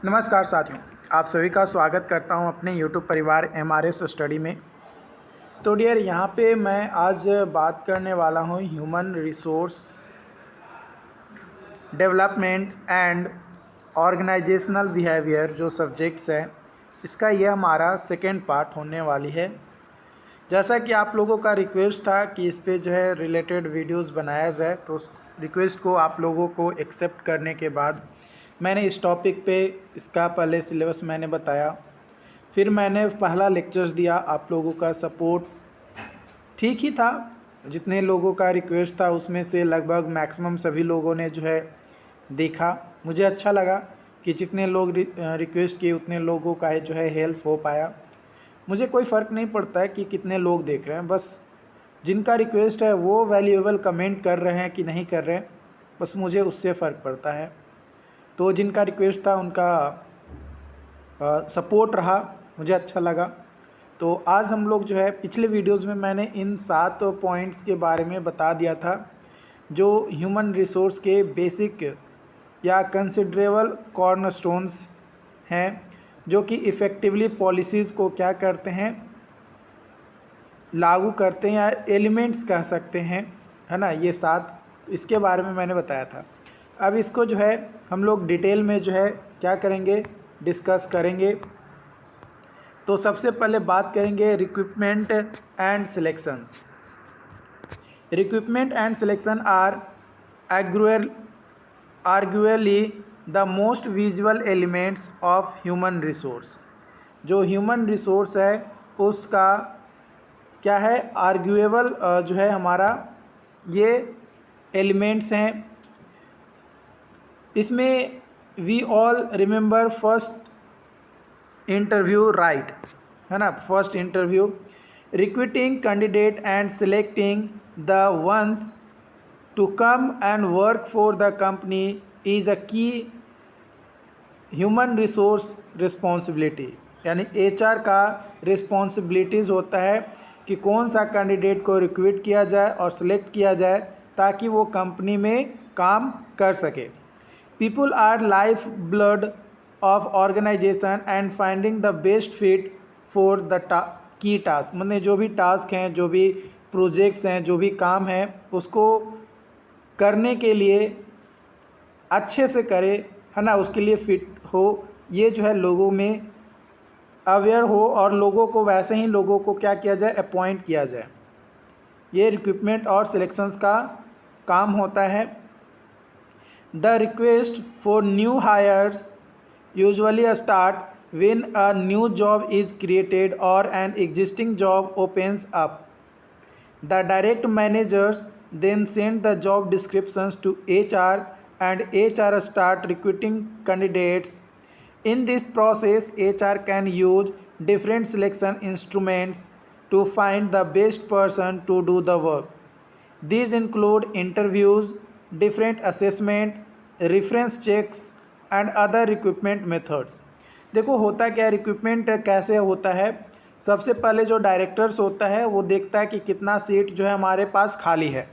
नमस्कार साथियों, आप सभी का स्वागत करता हूं अपने YouTube परिवार MRS स्टडी में। तो डियर, यहाँ पे मैं आज बात करने वाला हूं human resource development and organisational behavior जो सब्जेक्ट्स है, इसका ये हमारा सेकेंड पार्ट होने वाली है। जैसा कि आप लोगों का रिक्वेस्ट था कि इस पे जो है रिलेटेड वीडियोस बनाया जाए, तो उस रिक्वेस्ट को आप लोगों को एक्सेप्ट करने के बाद मैंने इस टॉपिक पे इसका पहले सिलेबस मैंने बताया, फिर मैंने पहला लेक्चर्स दिया। आप लोगों का सपोर्ट ठीक ही था, जितने लोगों का रिक्वेस्ट था उसमें से लगभग मैक्सिमम सभी लोगों ने जो है देखा। मुझे अच्छा लगा कि जितने लोग रिक्वेस्ट किए उतने लोगों का जो है हेल्प हो पाया। मुझे कोई फ़र्क नहीं पड़ता है कि कितने लोग देख रहे हैं, बस जिनका रिक्वेस्ट है वो वैल्यूएबल कमेंट कर रहे हैं कि नहीं कर रहे हैं, बस मुझे उससे फ़र्क पड़ता है। तो जिनका रिक्वेस्ट था उनका सपोर्ट रहा, मुझे अच्छा लगा। तो आज हम लोग जो है, पिछले वीडियोस में मैंने इन 7 पॉइंट्स के बारे में बता दिया था जो ह्यूमन रिसोर्स के बेसिक या कंसिडरेबल कॉर्नरस्टोन्स हैं, जो कि इफ़ेक्टिवली पॉलिसीज़ को क्या करते हैं, लागू करते हैं, या एलिमेंट्स कह सकते हैं, है ना। ये 7 इसके बारे में मैंने बताया था। अब इसको जो है हम लोग डिटेल में जो है क्या करेंगे, डिस्कस करेंगे। तो सबसे पहले बात करेंगे recruitment and selections. Recruitment and selection are arguably the most visual elements of human resource. जो ह्यूमन रिसोर्स है उसका क्या है, आर्ग्यूएबल जो है हमारा ये एलिमेंट्स हैं। इसमें we all remember first interview, right, है ना। First interview, recruiting candidate and selecting the ones to come and work for the company is a key human resource responsibility. यानी HR का रिस्पॉन्सिबिलिटीज़ होता है कि कौन सा कैंडिडेट को रिक्रूट किया जाए और सिलेक्ट किया जाए ताकि वो कंपनी में काम कर सके। People are life blood of organization and finding the best fit for the key task. मतलब जो भी टास्क हैं, जो भी प्रोजेक्ट्स हैं, जो भी काम है, उसको करने के लिए अच्छे से करे, है ना, उसके लिए फिट हो, ये जो है लोगों में अवेयर हो और लोगों को वैसे ही लोगों को क्या किया जाए, अपॉइंट किया जाए। ये रिक्रूटमेंट और सिलेक्शंस का काम होता है। The request for new hires usually start when a new job is created or an existing job opens up. The direct managers then send the job descriptions to HR and HR start recruiting candidates. In this process, HR can use different selection instruments to find the best person to do the work. These include interviews, different assessment, reference checks and other recruitment methods. देखो होता क्या है, recruitment कैसे होता है। सबसे पहले जो डायरेक्टर्स होता है वो देखता है कि कितना सीट जो है हमारे पास खाली है।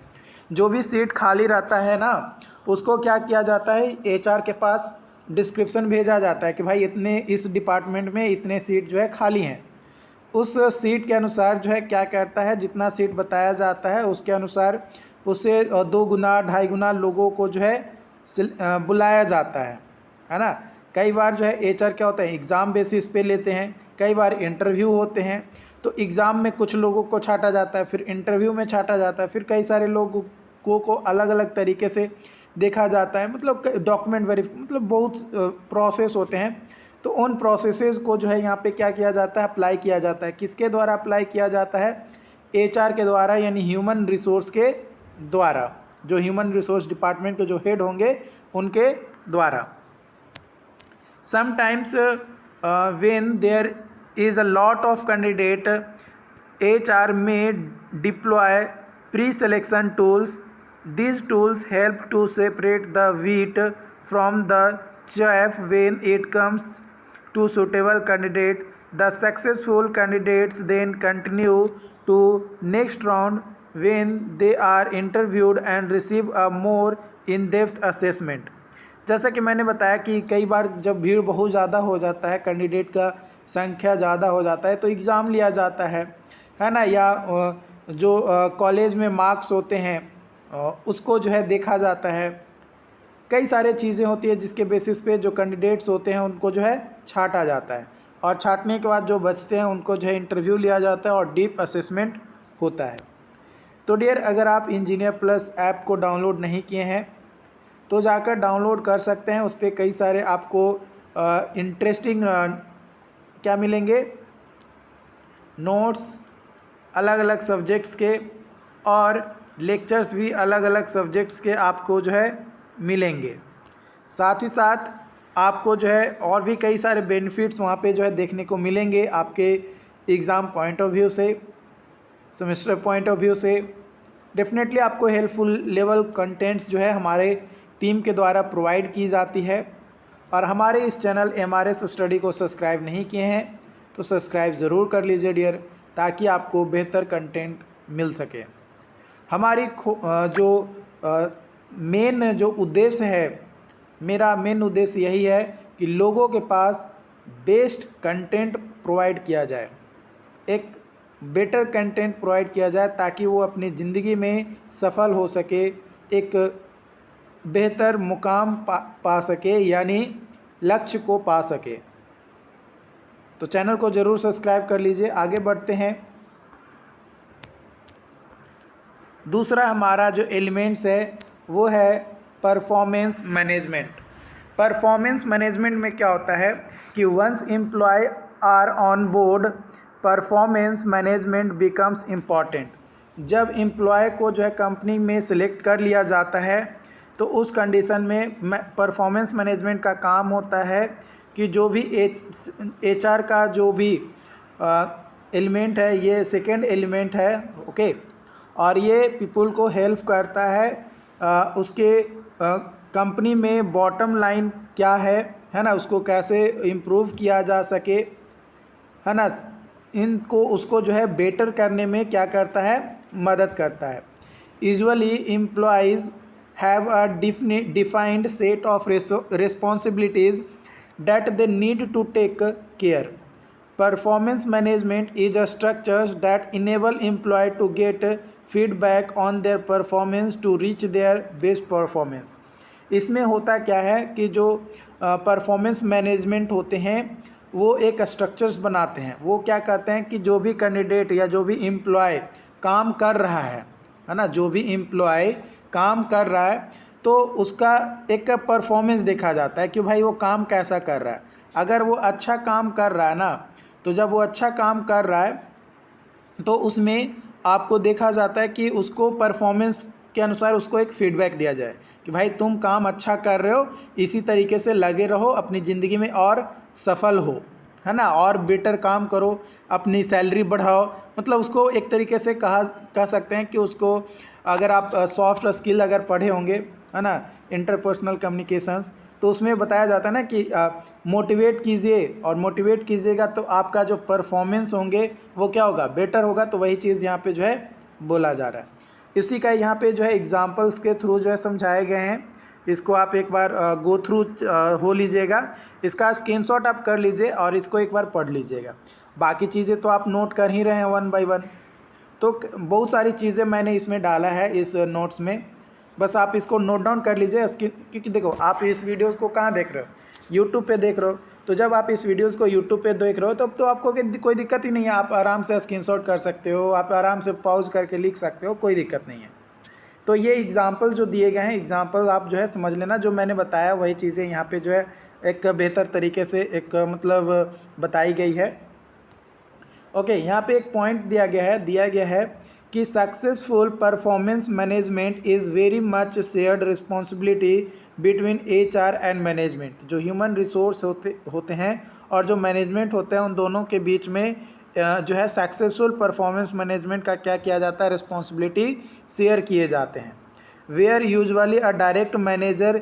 जो भी सीट खाली रहता है ना, उसको क्या किया जाता है, HR के पास डिस्क्रिप्शन भेजा जाता है कि भाई इतने, इस डिपार्टमेंट में इतने सीट जो है खाली हैं। उस सीट के अनुसार जो है क्या करता है, जितना सीट बताया जाता है उसके अनुसार उससे 2 गुना 2.5 गुना लोगों को जो है बुलाया जाता है ना। कई बार जो है HR क्या होता है, एग्ज़ाम बेसिस पे लेते हैं, कई बार इंटरव्यू होते हैं। तो एग्ज़ाम में कुछ लोगों को छांटा जाता है, फिर इंटरव्यू में छांटा जाता है, फिर कई सारे लोगों को अलग अलग तरीके से देखा जाता है। मतलब डॉक्यूमेंट वेरीफाई, मतलब बहुत प्रोसेस होते हैं। तो उन प्रोसेसेस को जो है यहाँ पे क्या किया जाता है, अप्लाई किया जाता है। किसके द्वारा अप्लाई किया जाता है, HR के द्वारा, यानी ह्यूमन रिसोर्स के द्वारा। जो ह्यूमन रिसोर्स डिपार्टमेंट के जो हेड होंगे उनके द्वारा। Sometimes when there is a lot of candidate, HR may deploy pre-selection tools. These tools help to separate the wheat from the chaff when it comes to suitable candidate. The successful candidates then continue to next round when they are interviewed and receive a more in-depth assessment. जैसा कि मैंने बताया कि कई बार जब भीड़ बहुत ज़्यादा हो जाता है, कैंडिडेट का संख्या ज़्यादा हो जाता है, तो एग्ज़ाम लिया जाता है ना, या जो कॉलेज में मार्क्स होते हैं उसको जो है देखा जाता है। कई सारे चीज़ें होती है जिसके बेसिस पे जो कैंडिडेट्स होते हैं उनको जो है छांटा जाता है, और छांटने के बाद जो बचते हैं उनको जो है इंटरव्यू लिया जाता है और डीप असेसमेंट होता है। तो डियर, अगर आप इंजीनियर प्लस ऐप को डाउनलोड नहीं किए हैं तो जाकर डाउनलोड कर सकते हैं। उस पर कई सारे आपको इंटरेस्टिंग क्या मिलेंगे, नोट्स अलग अलग सब्जेक्ट्स के, और लेक्चर्स भी अलग अलग सब्जेक्ट्स के आपको जो है मिलेंगे। साथ ही साथ आपको जो है और भी कई सारे बेनिफिट्स वहाँ पे जो है देखने को मिलेंगे आपके एग्ज़ाम पॉइंट ऑफ व्यू से, सेमेस्टर पॉइंट ऑफ व्यू से। डेफिनेटली आपको हेल्पफुल लेवल कंटेंट्स जो है हमारे टीम के द्वारा प्रोवाइड की जाती है। और हमारे इस चैनल MRS स्टडी को सब्सक्राइब नहीं किए हैं तो सब्सक्राइब ज़रूर कर लीजिए डियर, ताकि आपको बेहतर कंटेंट मिल सके। हमारी मेन जो उद्देश्य है, मेरा मेन उद्देश्य यही है कि लोगों के पास बेस्ट कंटेंट प्रोवाइड किया जाए, एक बेटर कंटेंट प्रोवाइड किया जाए, ताकि वो अपनी ज़िंदगी में सफल हो सके, एक बेहतर मुकाम पा सके, यानी लक्ष्य को पा सके। तो चैनल को ज़रूर सब्सक्राइब कर लीजिए। आगे बढ़ते हैं। दूसरा हमारा जो एलिमेंट्स है वो है परफॉर्मेंस मैनेजमेंट। परफॉर्मेंस मैनेजमेंट में क्या होता है कि once employee are on board, performance management becomes important. जब एम्प्लॉय को जो है कंपनी में सिलेक्ट कर लिया जाता है तो उस कंडीशन में परफॉर्मेंस मैनेजमेंट का काम होता है कि जो भी HR का जो भी एलिमेंट है, ये सेकेंड एलिमेंट है, ओके। और ये पीपल को हेल्प करता है उसके कंपनी में बॉटम लाइन क्या है ना, उसको कैसे इम्प्रूव किया जा सके, है ना, इनको उसको जो है बेटर करने में क्या करता है, मदद करता है। Usually employees have a defined set of responsibilities that they need to take care. Performance management is a structure that enable employee to get feedback on their performance to reach their best performance. इसमें होता क्या है कि जो performance management होते हैं वो एक स्ट्रक्चर्स बनाते हैं। वो क्या कहते हैं कि जो भी कैंडिडेट या जो भी एम्प्लॉय काम कर रहा है ना, जो भी एम्प्लॉय काम कर रहा है तो उसका एक परफॉर्मेंस देखा जाता है कि भाई वो काम कैसा कर रहा है। अगर वो अच्छा काम कर रहा है ना, तो जब वो अच्छा काम कर रहा है तो उसमें आपको देखा जाता है कि उसको परफॉर्मेंस के अनुसार उसको एक फीडबैक दिया जाए कि भाई तुम काम अच्छा कर रहे हो, इसी तरीके से लगे रहो, अपनी ज़िंदगी में और सफल हो, है ना, और बेटर काम करो, अपनी सैलरी बढ़ाओ। मतलब उसको एक तरीके से कह सकते हैं कि उसको, अगर आप सॉफ्ट स्किल अगर पढ़े होंगे, है ना, इंटरपर्सनल कम्युनिकेशंस, तो उसमें बताया जाता है ना कि मोटिवेट कीजिए, और मोटिवेट कीजिएगा तो आपका जो परफॉर्मेंस होंगे वो क्या होगा, बेटर होगा। तो वही चीज़ यहाँ पे जो है बोला जा रहा है। इसी का यहाँ पे जो है एग्जांपल्स के थ्रू जो है समझाए गए हैं। इसको आप एक बार गो थ्रू हो लीजिएगा, इसका स्क्रीनशॉट आप कर लीजिए और इसको एक बार पढ़ लीजिएगा। बाकी चीज़ें तो आप नोट कर ही रहे हैं 1 बाय 1। तो बहुत सारी चीज़ें मैंने इसमें डाला है इस नोट्स में, बस आप इसको नोट डाउन कर लीजिए। क्योंकि देखो, आप इस वीडियोस को कहाँ देख रहे हो, यूट्यूब पे देख रहे हो। तो जब आप इस वीडियोस को यूट्यूब पे देख रहे हो तब तो आपको कोई दिक्कत ही नहीं है, आप आराम से स्क्रीनशॉट कर सकते हो, आप आराम से पॉज करके लिख सकते हो, कोई दिक्कत नहीं है। तो ये एग्जाम्पल जो दिए गए हैं, एग्जाम्पल आप जो है समझ लेना। जो मैंने बताया वही चीज़ें यहाँ पे जो है एक बेहतर तरीके से एक मतलब बताई गई है। ओके, यहाँ पे एक पॉइंट दिया गया है कि successful performance management is very much shared responsibility between HR and management. जो ह्यूमन रिसोर्स होते हैं और जो मैनेजमेंट होते हैं, उन दोनों के बीच में जो है सक्सेसफुल परफॉर्मेंस मैनेजमेंट का क्या किया जाता है, रिस्पॉन्सिबिलिटी शेयर किए जाते हैं। Where usually a direct manager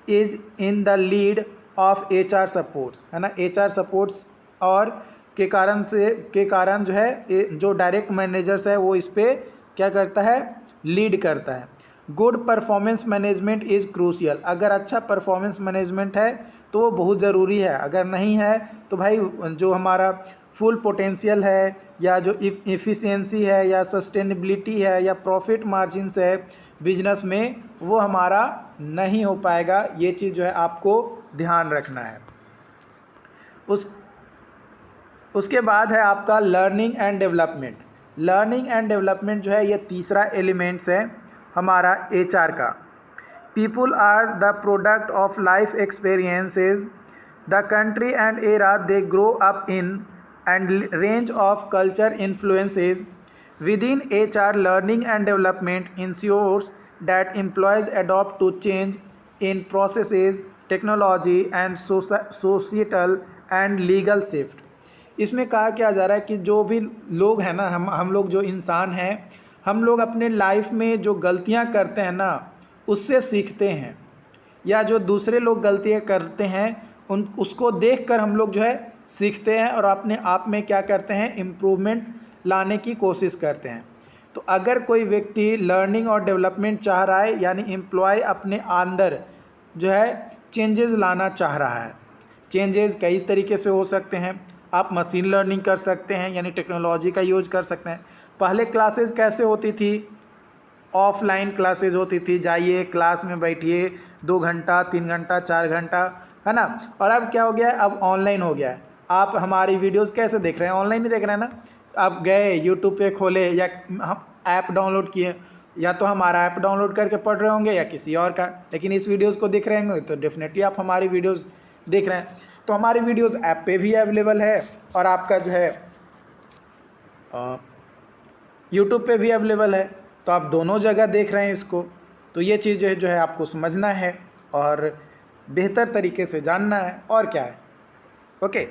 is in the lead of HR supports, है ना, HR सपोर्ट्स और के कारण जो है जो डायरेक्ट मैनेजर्स है वो इस पर क्या करता है, लीड करता है। Good performance management is crucial. अगर अच्छा परफॉर्मेंस मैनेजमेंट है तो वो बहुत ज़रूरी है, अगर नहीं है तो भाई जो हमारा फुल पोटेंशियल है या जो इफ़िशियंसी है या सस्टेनेबिलिटी है या प्रॉफिट मार्जिन्स है बिजनेस में, वो हमारा नहीं हो पाएगा। ये चीज़ जो है आपको ध्यान रखना है। उसके बाद है आपका learning and development. Learning and development जो है ये तीसरा एलिमेंट्स है हमारा एचआर का। People are the product of life experiences the country and era they grow up in and range of culture influences within HR. Learning and development ensures that employees adopt to change in processes, technology and societal and legal shift. इसमें कहा क्या जा रहा है कि जो भी लोग हैं ना, हम लोग जो इंसान हैं, हम लोग अपने लाइफ में जो गलतियां करते हैं ना उससे सीखते हैं, या जो दूसरे लोग गलतियां करते हैं उसको देखकर हम लोग जो है सीखते हैं और अपने आप में क्या करते हैं, इम्प्रूवमेंट लाने की कोशिश करते हैं। तो अगर कोई व्यक्ति लर्निंग और डेवलपमेंट चाह रहा है, यानी एम्प्लॉय अपने अंदर जो है चेंजेस लाना चाह रहा है। चेंजेस कई तरीके से हो सकते हैं। आप मशीन लर्निंग कर सकते हैं, यानी टेक्नोलॉजी का यूज कर सकते हैं। पहले क्लासेस कैसे होती थी, ऑफलाइन क्लासेस होती थी, जाइए क्लास में बैठिए 2 घंटा 3 घंटा 4 घंटा, है ना। और अब क्या हो गया है, अब ऑनलाइन हो गया है। आप हमारी वीडियोस कैसे देख रहे हैं, ऑनलाइन ही देख रहे हैं ना। आप गए यूट्यूब पे खोले या हम ऐप डाउनलोड किए, या तो हमारा ऐप डाउनलोड करके पढ़ रहे होंगे या किसी और का, लेकिन इस वीडियोस को देख रहे होंगे तो डेफिनेटली आप हमारी वीडियोस देख रहे हैं। तो हमारी वीडियोस ऐप पे भी अवेलेबल है और आपका जो है यूट्यूब पे भी अवेलेबल है, तो आप दोनों जगह देख रहे हैं इसको। तो ये चीज़ जो है आपको समझना है और बेहतर तरीके से जानना है, और क्या है। ओके,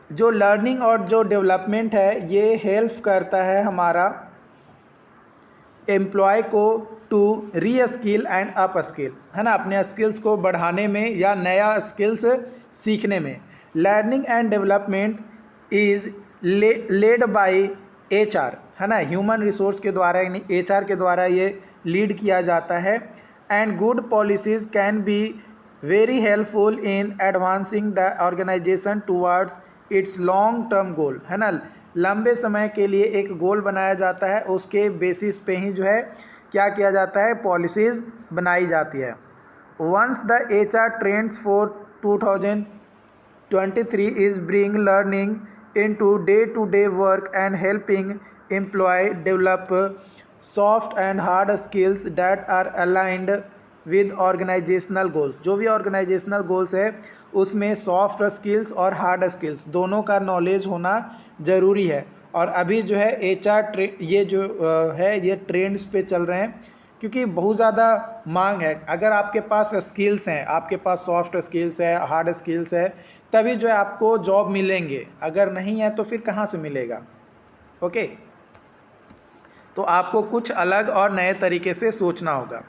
जो लर्निंग और जो डेवलपमेंट है ये हेल्प करता है हमारा एम्प्लॉय को टू री स्किल एंड अप स्किल, है ना, अपने स्किल्स को बढ़ाने में या नया स्किल्स सीखने में। Learning and development is led by HR, है ना, ह्यूमन रिसोर्स के द्वारा, यानी एचआर के द्वारा ये लीड किया जाता है। And good policies can be very helpful in advancing the organization towards its long term goal, है ना। लंबे समय के लिए एक गोल बनाया जाता है, उसके बेसिस पे ही जो है क्या किया जाता है, पॉलिसीज़ बनाई जाती है। Once the HR trends for 2023 is bring learning into day to day work and helping employee develop soft and hard skills that are aligned with organizational goals. जो भी ऑर्गेनाइजेशनल गोल्स है उसमें सॉफ्ट स्किल्स और hard skills दोनों का knowledge होना ज़रूरी है। और अभी जो है HR ये जो है ये ट्रेंड्स पे चल रहे हैं, क्योंकि बहुत ज़्यादा मांग है। अगर आपके पास स्किल्स हैं, आपके पास सॉफ्ट स्किल्स है, हार्ड स्किल्स है, तभी जो है आपको जॉब मिलेंगे, अगर नहीं है तो फिर कहाँ से मिलेगा। ओके, तो आपको कुछ अलग और नए तरीके से सोचना होगा।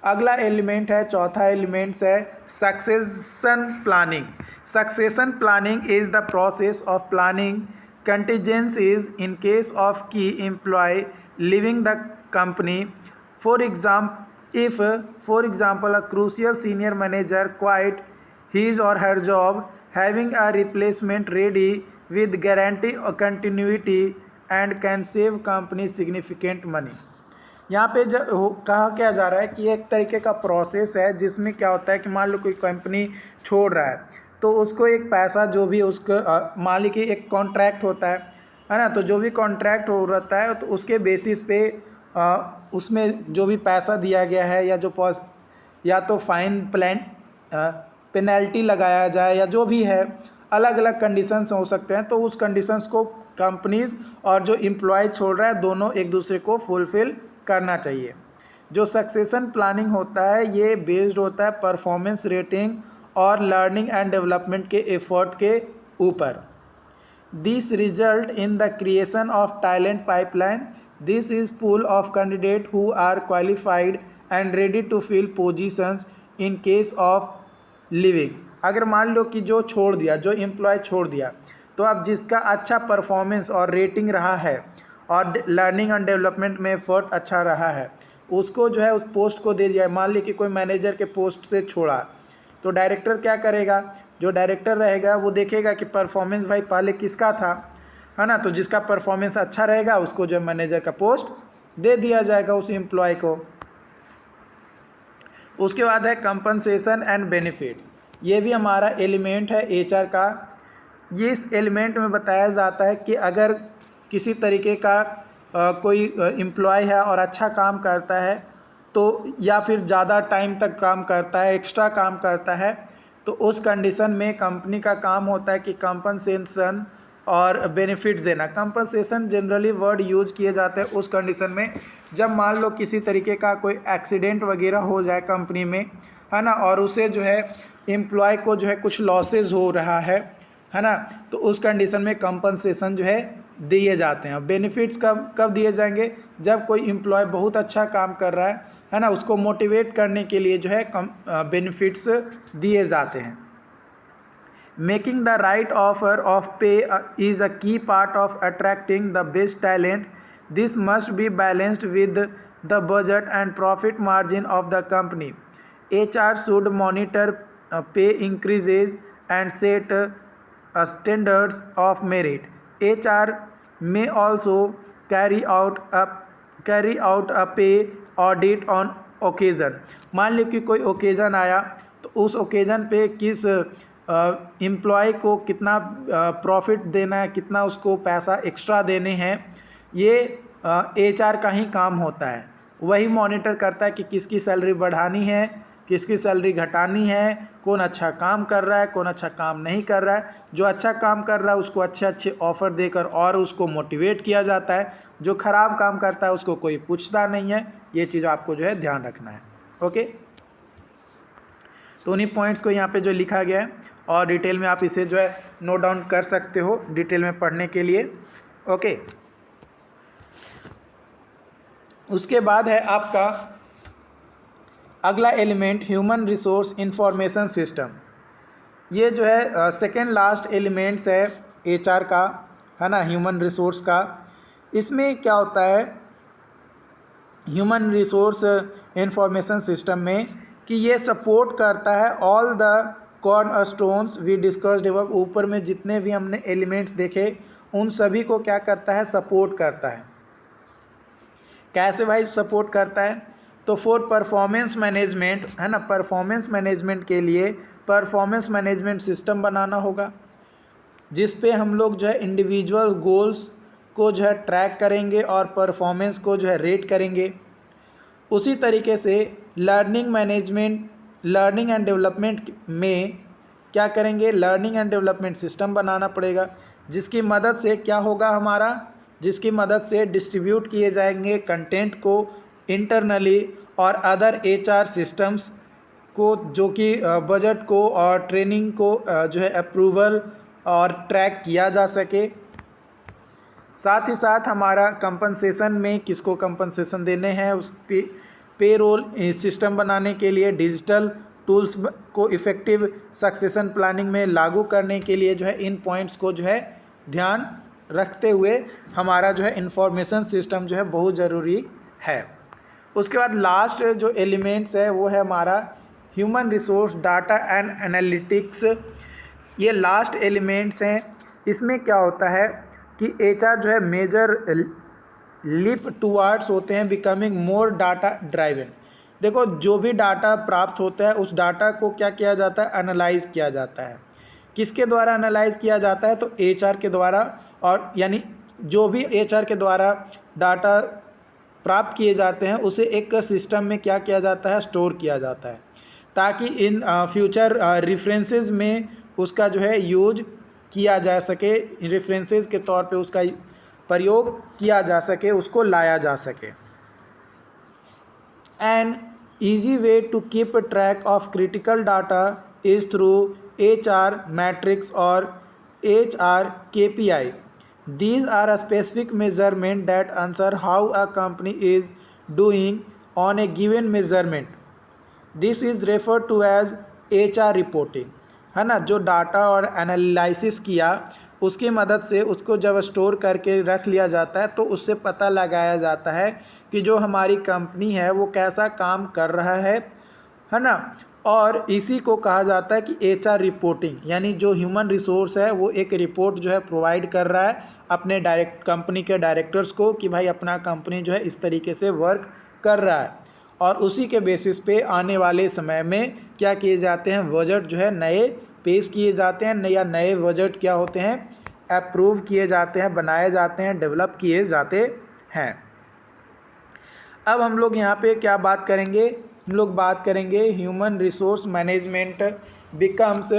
अगला एलिमेंट है, चौथा एलिमेंट्स है succession planning. Succession planning is the process of planning contingencies in case of key employee leaving the company. For example, a crucial senior manager quit his or her job, having a replacement ready with guarantee of continuity and can save company significant money. यहाँ पे कहा क्या जा रहा है कि एक तरीके का प्रोसेस है जिसमें क्या होता है कि मान लो कोई कंपनी छोड़ रहा है, तो उसको एक पैसा जो भी उसका मालिक की एक कॉन्ट्रैक्ट होता है ना, तो जो भी कॉन्ट्रैक्ट हो रहता है तो उसके बेसिस पे उसमें जो भी पैसा दिया गया है या तो फाइन पेनल्टी लगाया जाए या जो भी है, अलग अलग कंडीशंस हो सकते हैं। तो उस कंडीशंस को कंपनीज और जो एम्प्लॉय छोड़ रहा है दोनों एक दूसरे को फुलफ़िल करना चाहिए। जो सक्सेशन प्लानिंग होता है ये बेस्ड होता है परफॉर्मेंस रेटिंग और लर्निंग एंड डेवलपमेंट के एफर्ट के ऊपर। This result in the creation of talent pipeline. This is pool of candidate who are qualified and ready to fill positions in case of leaving. अगर मान लो कि जो employ छोड़ दिया, तो अब जिसका अच्छा परफॉर्मेंस और रेटिंग रहा है और लर्निंग एंड डेवलपमेंट में एफर्ट अच्छा रहा है, उसको जो है उस पोस्ट को दे दिया। मान ली कि कोई मैनेजर के पोस्ट से छोड़ा, तो डायरेक्टर क्या करेगा, जो डायरेक्टर रहेगा वो देखेगा कि परफॉर्मेंस भाई पहले किसका था, है ना। तो जिसका परफॉर्मेंस अच्छा रहेगा उसको जो मैनेजर का पोस्ट दे दिया जाएगा उस एम्प्लॉय को। उसके बाद है कंपनसेशन एंड बेनिफिट्स। ये भी हमारा एलिमेंट है एचआर का। ये इस एलिमेंट में बताया जाता है कि अगर किसी तरीके का कोई एम्प्लॉय है और अच्छा काम करता है तो, या फिर ज़्यादा टाइम तक काम करता है, एक्स्ट्रा काम करता है, तो उस कंडीशन में कंपनी का काम होता है कि कंपनसेशन और बेनिफिट्स देना। कंपनसेशन जनरली वर्ड यूज किए जाते हैं उस कंडीशन में जब मान लो किसी तरीके का कोई एक्सीडेंट वगैरह हो जाए कंपनी में, है ना, और उसे जो है एम्प्लॉय को जो है कुछ लॉसेज हो रहा है ना, तो उस कंडीशन में कंपनसेशन जो है दिए जाते हैं। बेनिफिट्स कब दिए जाएंगे, जब कोई एम्प्लॉय बहुत अच्छा काम कर रहा है ना, उसको मोटिवेट करने के लिए जो है बेनिफिट्स दिए जाते हैं। Making the right offer of pay is a key part of attracting the best talent. This must be balanced with the budget and profit margin of the company. HR should monitor pay increases and set standards of merit. HR may also carry out a pay audit on occasion. मान लो कि कोई occasion आया तो उस occasion पे किस employ को कितना प्रॉफिट देना है, कितना उसको पैसा एक्स्ट्रा देने हैं, ये एचआर का ही काम होता है। वही मॉनिटर करता है कि किसकी सैलरी बढ़ानी है, किसकी सैलरी घटानी है, कौन अच्छा काम कर रहा है, कौन अच्छा काम नहीं कर रहा है। जो अच्छा काम कर रहा है उसको अच्छे अच्छे ऑफ़र देकर और उसको मोटिवेट किया जाता है। जो ख़राब काम करता है उसको कोई पूछता नहीं है। ये चीज़ आपको जो है ध्यान रखना है। ओके, तो उन्हीं पॉइंट्स को यहाँ पे जो लिखा गया है और डिटेल में आप इसे जो है नोट डाउन कर सकते हो डिटेल में पढ़ने के लिए। ओके, उसके बाद है आपका अगला element human resource information system. ये जो है सेकेंड लास्ट एलिमेंट्स है एचआर का, है ना, ह्यूमन रिसोर्स का। इसमें क्या होता है ह्यूमन रिसोर्स इंफॉर्मेशन सिस्टम में कि ये सपोर्ट करता है all the cornerstones we discussed above. ऊपर में जितने भी हमने एलिमेंट्स देखे उन सभी को क्या करता है, सपोर्ट करता है। कैसे भाई सपोर्ट करता है, तो फॉर परफॉर्मेंस मैनेजमेंट, है ना, परफॉर्मेंस मैनेजमेंट के लिए परफॉर्मेंस मैनेजमेंट सिस्टम बनाना होगा जिस पे हम लोग जो है इंडिविजुअल गोल्स को जो है ट्रैक करेंगे और परफॉर्मेंस को जो है रेट करेंगे। उसी तरीके से learning management, learning and development में क्या करेंगे, लर्निंग एंड डेवलपमेंट सिस्टम बनाना पड़ेगा जिसकी मदद से क्या होगा हमारा, जिसकी मदद से डिस्ट्रीब्यूट किए जाएंगे कंटेंट को इंटरनली और अदर एचआर सिस्टम्स को, जो कि बजट को और ट्रेनिंग को जो है अप्रूवल और ट्रैक किया जा सके। साथ ही साथ हमारा कंपनसेशन में किसको कंपनसेशन देने हैं, उस पेरोल सिस्टम बनाने के लिए डिजिटल टूल्स को इफ़ेक्टिव सक्सेशन प्लानिंग में लागू करने के लिए जो है इन पॉइंट्स को जो है ध्यान रखते हुए हमारा जो है इंफॉर्मेशन सिस्टम जो है बहुत ज़रूरी है। उसके बाद लास्ट जो एलिमेंट्स है वो है हमारा human resource data and analytics. ये लास्ट एलिमेंट्स हैं। इसमें क्या होता है कि एचआर जो है मेजर लिप टुवार्ड्स होते हैं बिकमिंग मोर डाटा ड्राइवन। देखो, जो भी डाटा प्राप्त होता है उस डाटा को क्या किया जाता है, एनालाइज किया जाता है। किसके द्वारा एनालाइज किया जाता है, तो एचआर के द्वारा। और यानी जो भी एचआर के द्वारा डाटा प्राप्त किए जाते हैं उसे एक सिस्टम में क्या किया जाता है, स्टोर किया जाता है, ताकि इन फ्यूचर रेफरेंसेस में उसका जो है यूज किया जा सके, रेफरेंसेस के तौर पे उसका प्रयोग किया जा सके, उसको लाया जा सके। An easy way to keep track of critical data is through HR metrics और HR KPI. These are a specific measurement that answer how a company is doing on a given measurement. This is referred to as HR reporting, है ना। जो data और analysis किया उसकी मदद से उसको जब स्टोर करके रख लिया जाता है तो उससे पता लगाया जाता है कि जो हमारी कंपनी है वो कैसा काम कर रहा है ना। और इसी को कहा जाता है कि HR रिपोर्टिंग, यानी जो ह्यूमन रिसोर्स है वो एक रिपोर्ट जो है प्रोवाइड कर रहा है अपने कंपनी के डायरेक्टर्स को कि भाई अपना कंपनी जो है इस तरीके से वर्क कर रहा है। और उसी के बेसिस पे आने वाले समय में क्या किए जाते हैं, बजट जो है नए पेश किए जाते हैं, या नए बजट क्या होते हैं, अप्रूव किए जाते हैं, बनाए जाते हैं, डेवलप किए जाते हैं। अब हम लोग यहाँ पे क्या बात करेंगे, हम लोग बात करेंगे human resource management becomes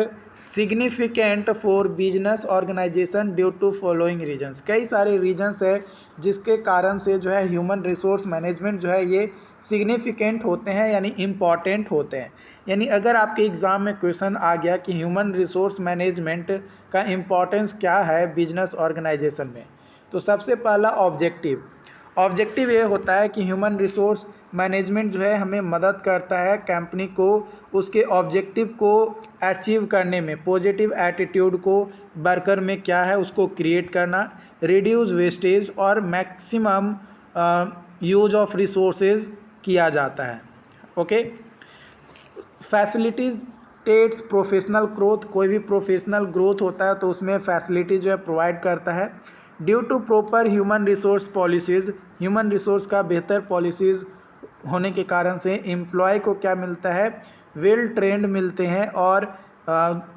significant for business organisation due to following reasons. कई सारे रीजन्स है जिसके कारण से जो है ह्यूमन रिसोर्स मैनेजमेंट जो है ये सिग्निफिकेंट होते हैं, यानी इम्पॉर्टेंट होते हैं। यानी अगर आपके एग्ज़ाम में क्वेश्चन आ गया कि ह्यूमन रिसोर्स मैनेजमेंट का इम्पॉर्टेंस क्या है बिजनेस ऑर्गेनाइजेशन में, तो सबसे पहला ऑब्जेक्टिव ये होता है कि ह्यूमन रिसोर्स मैनेजमेंट जो है हमें मदद करता है कंपनी को उसके ऑब्जेक्टिव को अचीव करने में, पॉजिटिव एटीट्यूड को वर्कर में क्या है उसको क्रिएट करना, रिड्यूस वेस्टेज और मैक्सिमम यूज ऑफ रिसोर्सेज किया जाता है। Okay, facilities states professional growth, कोई भी प्रोफेशनल ग्रोथ होता है तो उसमें फैसिलिटी जो है प्रोवाइड करता है। Due to proper human resource policies, human resource का बेहतर पॉलिसीज़ होने के कारण से एम्प्लॉय को क्या मिलता है, वेल ट्रेंड मिलते हैं, और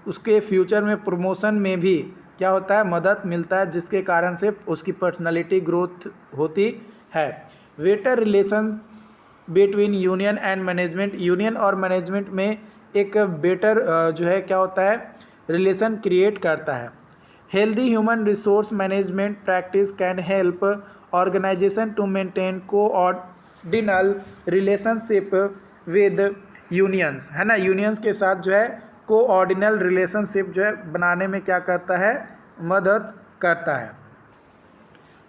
उसके फ्यूचर में प्रमोशन में भी क्या होता है, मदद मिलता है, जिसके कारण से उसकी पर्सनालिटी ग्रोथ होती है। Better relations between union and management, union और मैनेजमेंट में एक बेटर जो है क्या होता है, रिलेशन क्रिएट करता है। Healthy human resource management practice can help organization to maintain cordial relationship with unions, है ना। यूनियंस के साथ जो है कोऑर्डिनल रिलेशनशिप जो है बनाने में क्या करता है, मदद करता है।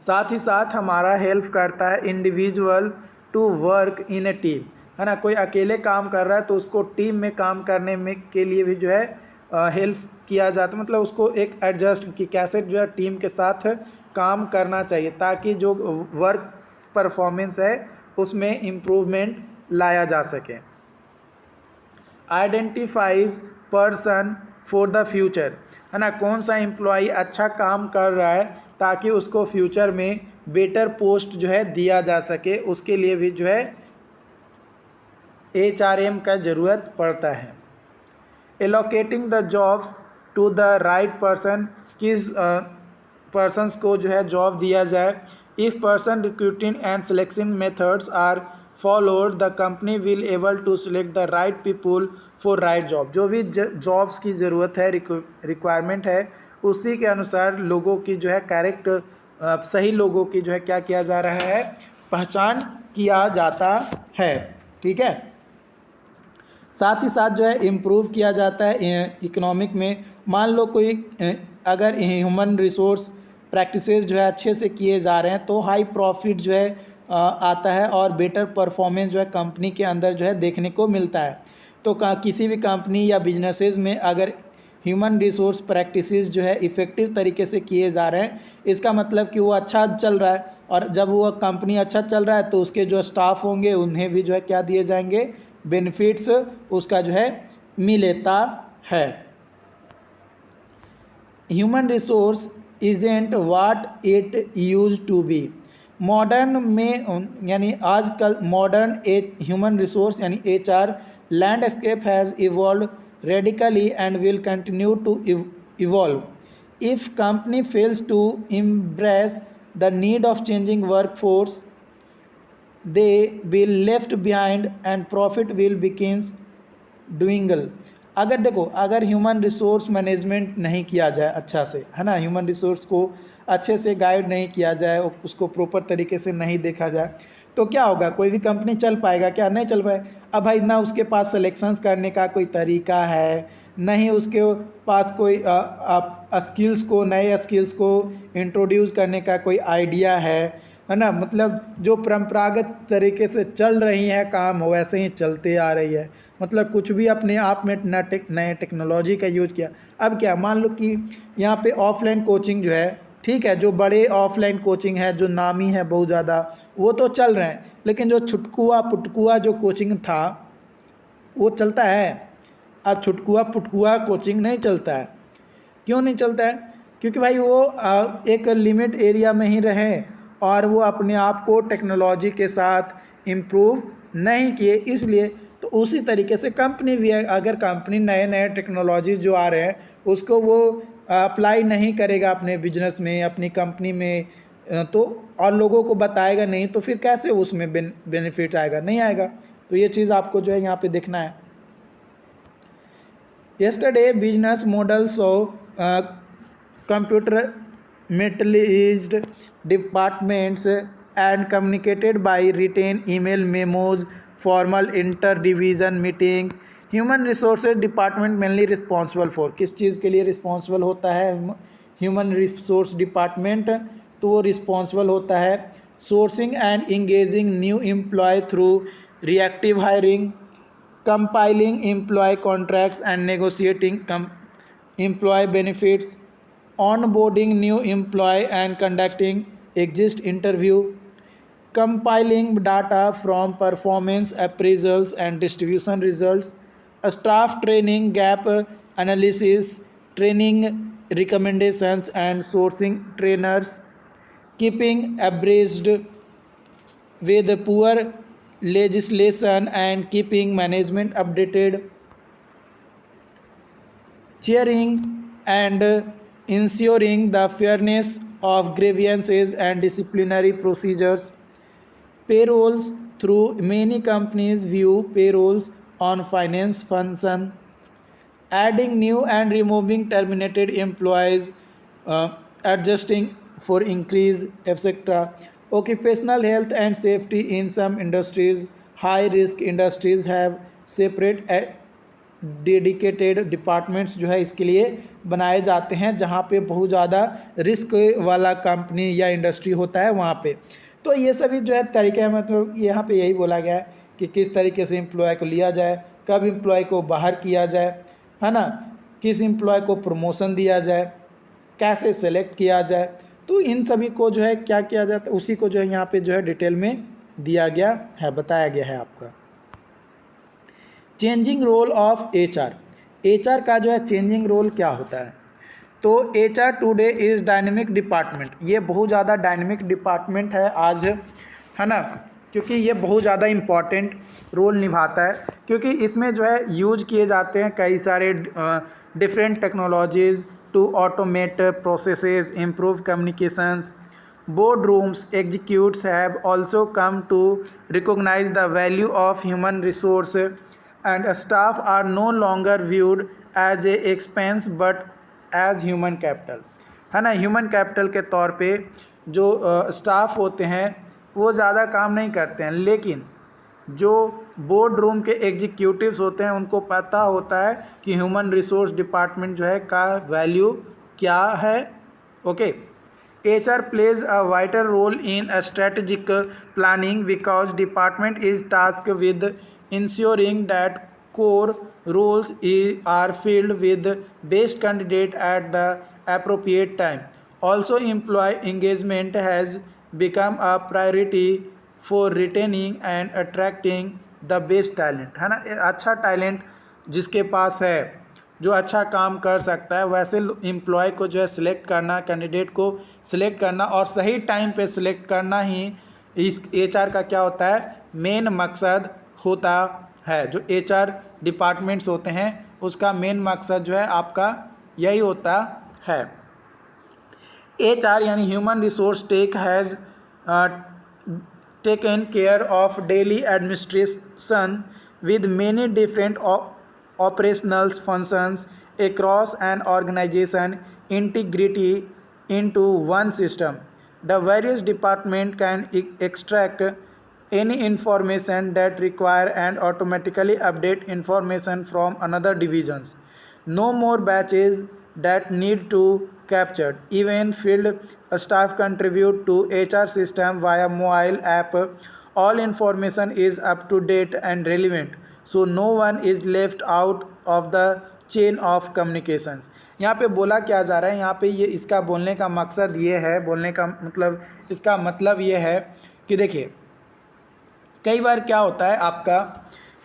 साथ ही साथ हमारा हेल्प करता है individual to work in a team, है ना। कोई अकेले काम कर रहा है तो उसको टीम में काम करने में के लिए भी जो है हेल्प किया जाता है, मतलब उसको एक एडजस्ट कि कैसे जो है टीम के साथ काम करना चाहिए ताकि जो वर्क परफॉर्मेंस है उसमें इम्प्रूवमेंट लाया जा सके। Identifies person for the future, है ना, कौन सा एम्प्लॉय अच्छा काम कर रहा है ताकि उसको फ्यूचर में बेटर पोस्ट जो है दिया जा सके, उसके लिए भी जो है HRM का ज़रूरत पड़ता है। Allocating the jobs to the right person, किस पर्सनस को जो है जॉब दिया जाए। If person recruiting and selection methods are followed the company will able to select the right people for right job. जो भी जॉब्स की ज़रूरत है, रिक्वायरमेंट है, उसी के अनुसार लोगों की जो है करेक्ट सही लोगों की जो है क्या किया जा रहा है, पहचान किया जाता है। ठीक है, साथ ही साथ जो है इम्प्रूव किया जाता है इकोनॉमिक में। मान लो कोई अगर ह्यूमन रिसोर्स प्रैक्टिसेस जो है अच्छे से किए जा रहे हैं तो हाई प्रॉफिट जो है आता है और बेटर परफॉर्मेंस जो है कंपनी के अंदर जो है देखने को मिलता है। तो किसी भी कंपनी या बिजनेसेस में अगर ह्यूमन रिसोर्स प्रैक्टिसेस जो है इफ़ेक्टिव तरीके से किए जा रहे हैं, इसका मतलब कि वो अच्छा चल रहा है, और जब वो कंपनी अच्छा चल रहा है तो उसके जो स्टाफ होंगे उन्हें भी जो है क्या दिए जाएंगे, बेनिफिट्स उसका जो है मिलता है। Human resource isn't what it use to be. Modern में यानी आजकल मॉडर्न ह्यूमन रिसोर्स यानी HR landscape has evolve radically and will continue to evolve. If company fails to embrace the need of changing workforce, they will left behind and profit will begins dwindle. अगर देखो, अगर human resource management नहीं किया जाए अच्छा से, है ना, ह्यूमन रिसोर्स को अच्छे से गाइड नहीं किया जाए, उसको प्रॉपर तरीके से नहीं देखा जाए तो क्या होगा, कोई भी कंपनी चल पाएगा क्या, नहीं चल पाए। अब भाई ना उसके पास सिलेक्शंस करने का कोई तरीका है, नहीं उसके पास कोई स्किल्स को, नए स्किल्स को इंट्रोड्यूस करने का कोई आइडिया है ना। मतलब जो परंपरागत तरीके से चल रही है काम वैसे ही चलते आ रही है, मतलब कुछ भी अपने आप में नए टेक्नोलॉजी का यूज किया। अब क्या, मान लो कि यहाँ पे ऑफलाइन कोचिंग जो है, ठीक है, जो बड़े ऑफलाइन कोचिंग है, जो नामी है बहुत ज़्यादा, वो तो चल रहे हैं, लेकिन जो छुटकुआ पुटकुआ जो कोचिंग था वो चलता है। अब छुटकुआ पुटकुआ कोचिंग नहीं चलता है। क्यों नहीं चलता है? क्योंकि भाई वो एक लिमिट एरिया में ही रहे और वो अपने आप को टेक्नोलॉजी के साथ इम्प्रूव नहीं किए, इसलिए। तो उसी तरीके से कंपनी भी है, अगर कंपनी नए नए टेक्नोलॉजी जो आ रहे हैं उसको वो अप्लाई नहीं करेगा अपने बिजनेस में, अपनी कंपनी में, तो और लोगों को बताएगा नहीं, तो फिर कैसे उसमें बेनिफिट आएगा? नहीं आएगा। तो ये चीज़ आपको जो है यहाँ पे देखना है। Yesterday, business models of computer-metallized departments and communicated by written email memos, formal inter-division meetings. Human resources department mainly responsible for, किस चीज़ के लिए responsible होता है human resource department? तो वो responsible होता है sourcing and engaging new employee through reactive hiring, compiling employee contracts and negotiating employee benefits, onboarding new employee and conducting exit interview, compiling data from performance appraisals and distribution results, staff training gap analysis, training recommendations and sourcing trainers, keeping abreast with poor legislation and keeping management updated, chairing and ensuring the fairness of grievances and disciplinary procedures, payrolls through many companies view payrolls on finance function, adding new and removing terminated employees, adjusting for increase, etc. Occupational health and safety in some industries, high risk industries have separate dedicated departments जो है इसके लिए बनाए जाते हैं, जहाँ पे बहुत ज़्यादा रिस्क वाला कंपनी या इंडस्ट्री होता है वहाँ पे। तो ये सभी जो है तरीके हैं, मतलब यहाँ पे यही बोला गया है कि किस तरीके से एम्प्लॉय को लिया जाए, कब एम्प्लॉय को बाहर किया जाए, है ना, किस एम्प्लॉय को प्रमोशन दिया जाए, कैसे सेलेक्ट किया जाए। तो इन सभी को जो है क्या किया जाता है, उसी को जो है यहाँ पे जो है डिटेल में दिया गया है, बताया गया है आपका। Changing role of HR, HR का जो है चेंजिंग रोल क्या होता है? तो HR today is dynamic department, ये बहुत ज़्यादा डायनेमिक डिपार्टमेंट है आज, है ना, क्योंकि ये बहुत ज़्यादा इम्पॉर्टेंट रोल निभाता है, क्योंकि इसमें जो है यूज किए जाते हैं कई सारे different technologies to automate processes, improve communications. Boardrooms executives have also come to recognize the value of human resource and staff are no longer viewed as a expense but as human capital, है ना। Human capital के तौर पे जो staff होते हैं वो ज़्यादा काम नहीं करते हैं, लेकिन जो बोर्ड रूम के एग्जीक्यूटिव्स होते हैं उनको पता होता है कि ह्यूमन रिसोर्स डिपार्टमेंट जो है का वैल्यू क्या है। Okay, HR plays a vital role in a strategic planning because department is tasked with ensuring that core roles are filled with best candidate at the appropriate time. Also, employee engagement has become a priority for retaining and attracting the best talent, है ना। अच्छा talent जिसके पास है, जो अच्छा काम कर सकता है, वैसे एम्प्लॉय को जो है सिलेक्ट करना, कैंडिडेट को सिलेक्ट करना और सही टाइम पे सिलेक्ट करना ही इस एचआर का क्या होता है, मेन मकसद होता है। जो एचआर डिपार्टमेंट्स होते हैं उसका मेन मकसद जो है आपका यही होता है। एचआर यानी human resource has taken care of daily administration with many different operational functions across an organization integrity into one system. The various departments can extract any information that require and automatically update information from another divisions. No more batches that need to captured. Even field staff contribute to HR system via mobile app. All information is up to date and relevant. So no one is left out of the chain of communications. यहाँ पे बोला क्या जा रहा है, यहाँ पे ये इसका बोलने का मकसद ये है, बोलने का मतलब इसका मतलब ये है कि देखिए कई बार क्या होता है आपका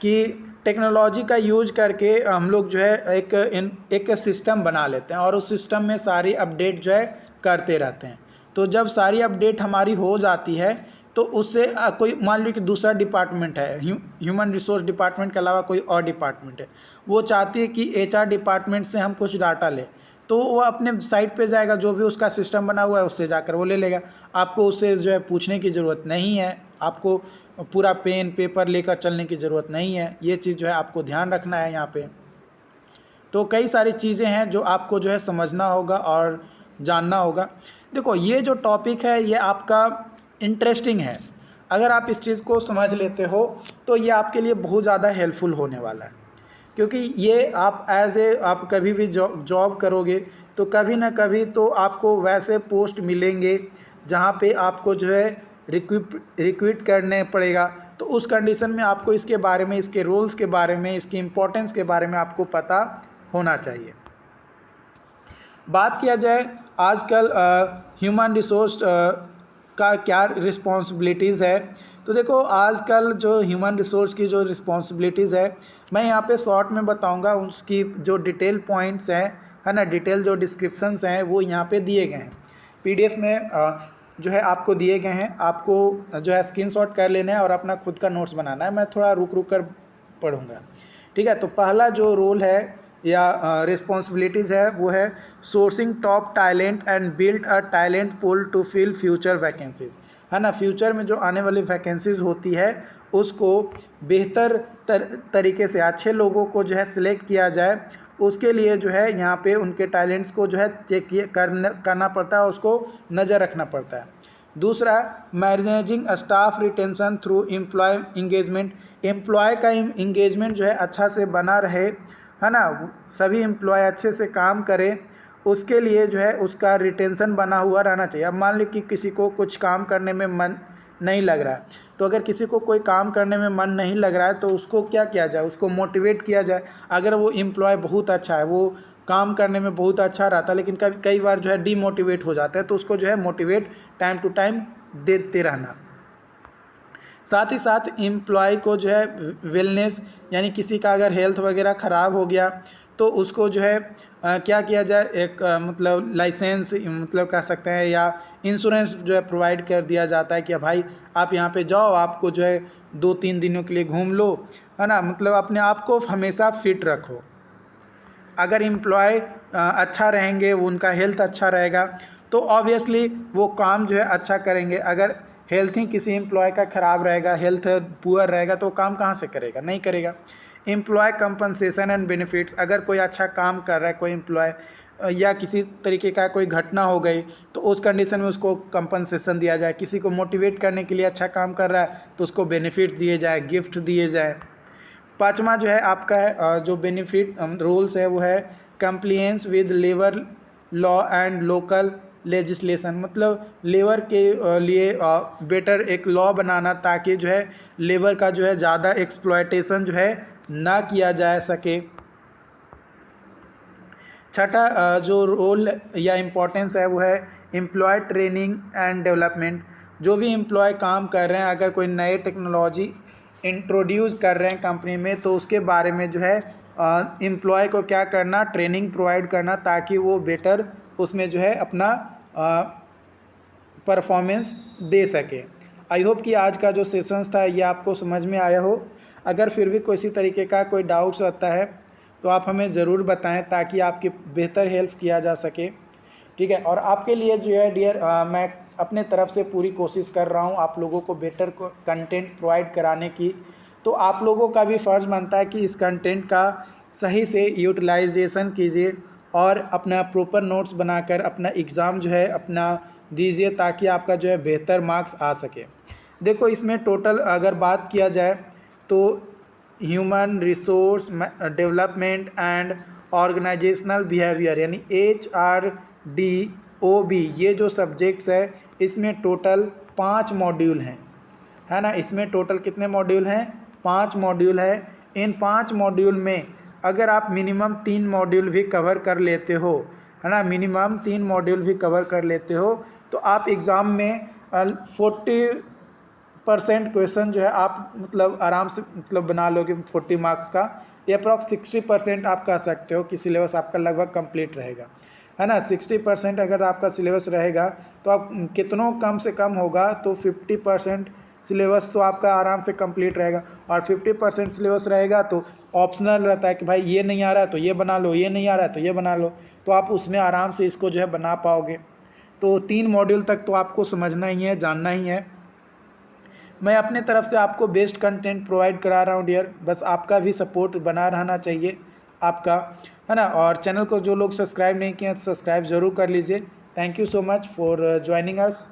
कि टेक्नोलॉजी का यूज करके हम लोग जो है एक सिस्टम बना लेते हैं और उस सिस्टम में सारी अपडेट जो है करते रहते हैं। तो जब सारी अपडेट हमारी हो जाती है तो उससे कोई मान लीजिए कि दूसरा डिपार्टमेंट है, ह्यूमन रिसोर्स डिपार्टमेंट के अलावा कोई और डिपार्टमेंट है, वो चाहती है कि एचआर डिपार्टमेंट से हम कुछ डाटा लें, तो वो अपने साइट पे जाएगा, जो भी उसका सिस्टम बना हुआ है उससे जाकर वो ले लेगा। आपको उससे जो है पूछने की ज़रूरत नहीं है, आपको पूरा पेन पेपर लेकर चलने की ज़रूरत नहीं है। ये चीज़ जो है आपको ध्यान रखना है यहाँ पे। तो कई सारी चीज़ें हैं जो आपको जो है समझना होगा और जानना होगा। देखो ये जो टॉपिक है ये आपका इंटरेस्टिंग है, अगर आप इस चीज़ को समझ लेते हो तो ये आपके लिए बहुत ज़्यादा हेल्पफुल होने वाला है, क्योंकि ये आप आप कभी भी जॉब करोगे तो कभी ना कभी तो आपको वैसे पोस्ट मिलेंगे जहाँ पे आपको जो है रिक्रूट करने पड़ेगा। तो उस कंडीशन में आपको इसके बारे में, इसके रोल्स के बारे में, इसकी इम्पोर्टेंस के बारे में आपको पता होना चाहिए। बात किया जाए आजकल ह्यूमन रिसोर्स का क्या रिस्पॉन्सिबिलिटीज़ है, तो देखो आजकल जो ह्यूमन रिसोर्स की जो रिस्पॉन्सिबिलिटीज़ है मैं यहाँ पे शॉर्ट में बताऊँगा, उसकी जो डिटेल पॉइंट्स हैं है ना, डिटेल जो डिस्क्रिप्शंस हैं वो यहाँ पे दिए गए हैं पीडीएफ में जो है आपको दिए गए हैं। आपको जो है स्क्रीनशॉट कर लेना है और अपना खुद का नोट्स बनाना है। मैं थोड़ा रुक कर पढ़ूँगा, ठीक है। तो पहला जो रोल है या रिस्पॉन्सिबिलिटीज़ है वो है sourcing top talent and build a talent pool to fill future vacancies, है ना। फ्यूचर में जो आने वाली वैकेंसीज होती है उसको बेहतर तरीके से अच्छे लोगों को जो है सिलेक्ट किया जाए, उसके लिए जो है यहाँ पे उनके टैलेंट्स को जो है चेक करना पड़ता है, उसको नज़र रखना पड़ता है। दूसरा, managing staff retention through employee engagement, employee का इंगेजमेंट जो है अच्छा से बना रहे, है ना, सभी एम्प्लॉय अच्छे से काम करें, उसके लिए जो है उसका रिटेंशन बना हुआ रहना चाहिए। अब मान ली कि किसी को कुछ काम करने में मन नहीं लग रहा है, तो अगर किसी को कोई काम करने में मन नहीं लग रहा है तो उसको क्या किया जाए, उसको मोटिवेट किया जाए। अगर वो एम्प्लॉय बहुत अच्छा है, वो काम करने में बहुत अच्छा रहता है, लेकिन कई बार जो है डीमोटिवेट हो जाता है, तो उसको जो है मोटिवेट टाइम टू टाइम देते रहना। साथ ही साथ एम्प्लॉय को जो है वेलनेस, यानी किसी का अगर हेल्थ वगैरह ख़राब हो गया तो उसको जो है क्या किया जाए, एक मतलब लाइसेंस मतलब कह सकते हैं या इंश्योरेंस जो है प्रोवाइड कर दिया जाता है कि भाई आप यहाँ पे जाओ, आपको जो है 2-3 दिनों के लिए घूम लो, है ना, मतलब अपने आप को हमेशा फिट रखो। अगर एम्प्लॉय अच्छा रहेंगे, उनका हेल्थ अच्छा रहेगा तो ऑब्वियसली वो काम जो है अच्छा करेंगे। अगर हेल्थ ही किसी एम्प्लॉय का ख़राब रहेगा, हेल्थ पुअर रहेगा, तो काम कहाँ से करेगा, नहीं करेगा। एम्प्लॉय कंपनसेशन एंड बेनिफिट्स, अगर कोई अच्छा काम कर रहा है कोई एम्प्लॉय या किसी तरीके का कोई घटना हो गई तो उस कंडीशन में उसको कंपनसेशन दिया जाए। किसी को मोटिवेट करने के लिए अच्छा काम कर रहा है तो उसको बेनिफिट दिए जाए, गिफ्ट दिए जाए। पाँचवा जो है आपका है जो बेनिफिट रूल्स है वो है compliance with labour law and local legislation, मतलब लेबर के लिए बेटर एक लॉ बनाना ताकि जो है लेबर का जो है ज़्यादा एक्सप्लॉयटेशन जो है ना किया जा सके। छठा जो रोल या इम्पोर्टेंस है वो है एम्प्लॉय ट्रेनिंग एंड डेवलपमेंट, जो भी एम्प्लॉय काम कर रहे हैं, अगर कोई नए टेक्नोलॉजी इंट्रोड्यूस कर रहे हैं कंपनी में तो उसके बारे में जो है एम्प्लॉय को क्या करना, ट्रेनिंग प्रोवाइड करना ताकि वो बेटर उसमें जो है अपना परफॉर्मेंस दे सके। आई होप कि आज का जो सेशंस था ये आपको समझ में आया हो। अगर फिर भी किसी तरीके का कोई डाउट्स आता है तो आप हमें ज़रूर बताएं ताकि आपकी बेहतर हेल्प किया जा सके, ठीक है। और आपके लिए जो है डियर मैं अपने तरफ से पूरी कोशिश कर रहा हूँ आप लोगों को बेटर कंटेंट प्रोवाइड कराने की। तो आप लोगों का भी फ़र्ज़ बनता है कि इस कंटेंट का सही से यूटिलाइजेशन कीजिए और अपना प्रॉपर नोट्स बनाकर अपना एग्ज़ाम जो है अपना दीजिए ताकि आपका जो है बेहतर मार्क्स आ सके। देखो इसमें टोटल अगर बात किया जाए तो human resource development and organisational behaviour यानी HRDOB ये जो सब्जेक्ट्स है इसमें टोटल 5 मॉड्यूल हैं, है ना। इसमें टोटल कितने मॉड्यूल हैं, 5 मॉड्यूल है। इन 5 मॉड्यूल में अगर आप मिनिमम 3 मॉड्यूल भी कवर कर लेते हो, है ना, मिनिमम 3 मॉड्यूल भी कवर कर लेते हो तो आप एग्ज़ाम में 40% क्वेश्चन जो है आप मतलब आराम से मतलब बना लोगे 40 मार्क्स का, या अप्रॉक्स 60% आप कह सकते हो कि सिलेबस आपका लगभग कंप्लीट रहेगा, है ना। 60% अगर आपका सिलेबस रहेगा तो आप कितनों कम से कम होगा तो 50% सिलेबस तो आपका आराम से कंप्लीट रहेगा। और 50% सिलेबस रहेगा तो ऑप्शनल रहता है कि भाई ये नहीं आ रहा है तो ये बना लो, ये नहीं आ रहा है तो ये बना लो, तो आप उसमें आराम से इसको जो है बना पाओगे। तो 3 मॉड्यूल तक तो आपको समझना ही है, जानना ही है। मैं अपने तरफ से आपको बेस्ट कंटेंट प्रोवाइड करा रहा हूँ डियर, बस आपका भी सपोर्ट बना रहना चाहिए आपका, है ना। और चैनल को जो लोग सब्सक्राइब नहीं किए हैं सब्सक्राइब ज़रूर कर लीजिए। Thank you so much for joining us.